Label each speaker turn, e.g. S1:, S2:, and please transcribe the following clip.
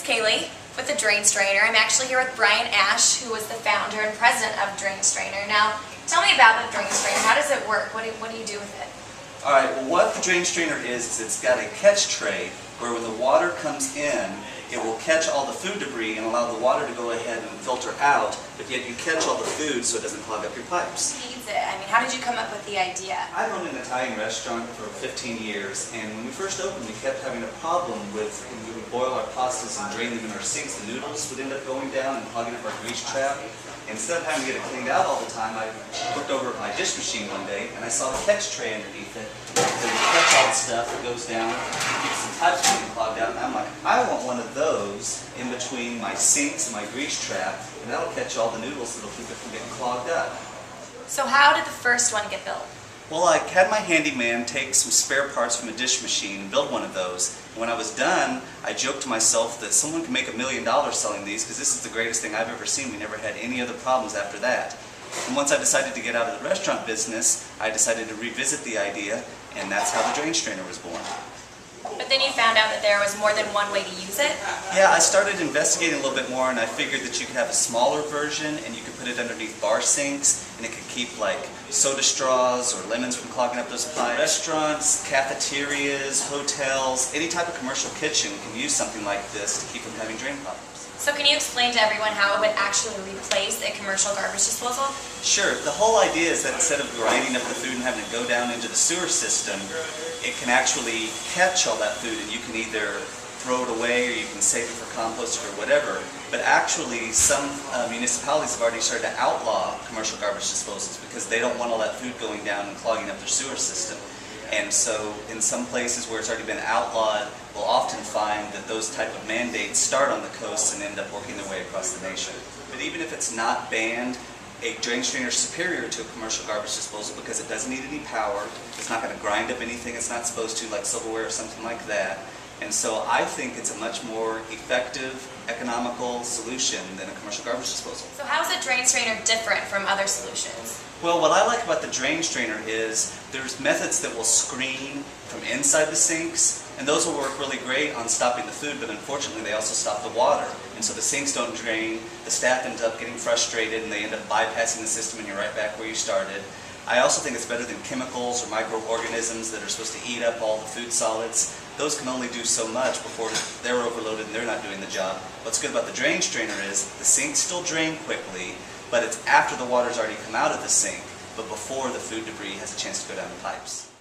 S1: Kaylee with the Drain Strainer. I'm actually here with Brian Ash, who is the founder and president of Drain Strainer. Now, tell me about the Drain Strainer. How does it work? What do you do with it?
S2: Alright, well what the Drain Strainer is it's got a catch tray where when the water comes in, it will catch all the food debris and allow the water to go ahead and filter out, but yet you catch all the food so it doesn't clog up your pipes.
S1: Feeds it. I mean, how did you come up with the idea?
S2: I've owned an Italian restaurant for 15 years, and when we first opened, we kept having a problem with when we would boil our pastas and drain them in our sinks, the noodles would end up going down and clogging up our grease trap. Instead of having to get it cleaned out all the time, I looked over at my dish machine one day and I saw the catch tray underneath it. So you catch all the stuff that goes down, keeps the pipes from getting clogged out, and I'm like, I want one of those in between my sinks and my grease trap, and that'll catch all the noodles that'll keep it from getting clogged up.
S1: So how did the first one get built?
S2: Well, I had my handyman take some spare parts from a dish machine and build one of those. And when I was done, I joked to myself that someone could make $1 million selling these because this is the greatest thing I've ever seen. We never had any other problems after that. And once I decided to get out of the restaurant business, I decided to revisit the idea, and that's how the Drain Strainer was born.
S1: But then you found out that there was more than one way to use it?
S2: Yeah, I started investigating a little bit more, and I figured that you could have a smaller version and you could put it underneath bar sinks, and it could keep like soda straws or lemons from clogging up those pipes. Restaurants, cafeterias, hotels, any type of commercial kitchen can use something like this to keep from having drain problems.
S1: So can you explain to everyone how it would actually replace a commercial garbage disposal?
S2: Sure. The whole idea is that instead of grinding up the food and having to go down into the sewer system, it can actually catch all that food and you can either throw it away or you can save it for composting or whatever. But actually some municipalities have already started to outlaw commercial garbage disposals because they don't want all that food going down and clogging up their sewer system. And so in some places where it's already been outlawed, we'll often find that those type of mandates start on the coast and end up working their way across the nation. But even if it's not banned, a drain strainer is superior to a commercial garbage disposal because it doesn't need any power, it's not going to grind up anything it's not supposed to, like silverware or something like that. And so I think it's a much more effective, economical solution than a commercial garbage disposal.
S1: So how is a drain strainer different from other solutions?
S2: Well, what I like about the drain strainer is there's methods that will screen from inside the sinks, and those will work really great on stopping the food, but unfortunately they also stop the water. And so the sinks don't drain, the staff ends up getting frustrated, and they end up bypassing the system and you're right back where you started. I also think it's better than chemicals or microorganisms that are supposed to eat up all the food solids. Those can only do so much before they're overloaded and they're not doing the job. What's good about the drain strainer is the sinks still drain quickly, but it's after the water's already come out of the sink, but before the food debris has a chance to go down the pipes.